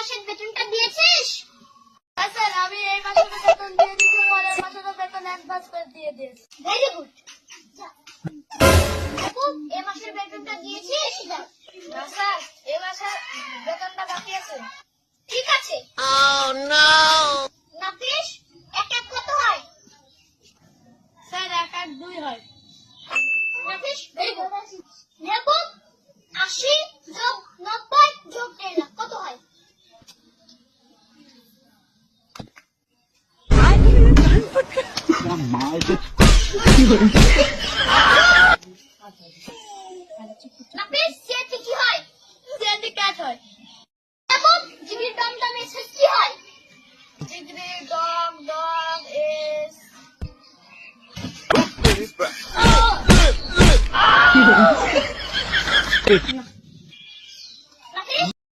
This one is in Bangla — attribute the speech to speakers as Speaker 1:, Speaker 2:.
Speaker 1: মাসের বেতনটা দিয়েছিস?
Speaker 2: স্যার আমি এই মাসের বেতন দিয়ে দিয়েছি, পরের মাসের বেতন অ্যাডভান্স করে দিয়ে দিয়েছি।
Speaker 1: Very good. এই মাসের বেতনটা দিয়েছিস?
Speaker 2: না স্যার, এই মাসের বেতনটা বাকি আছে।
Speaker 1: ঠিক আছে।
Speaker 3: Oh no!
Speaker 1: নাফিস, এক এক কত হয়?
Speaker 2: স্যার 1 আর 2 হয়।
Speaker 1: নাফিস, ভেরি গুড। মেহবুব, 80 যোগ 90 যোগ 1 লাখ কত হয়?
Speaker 3: My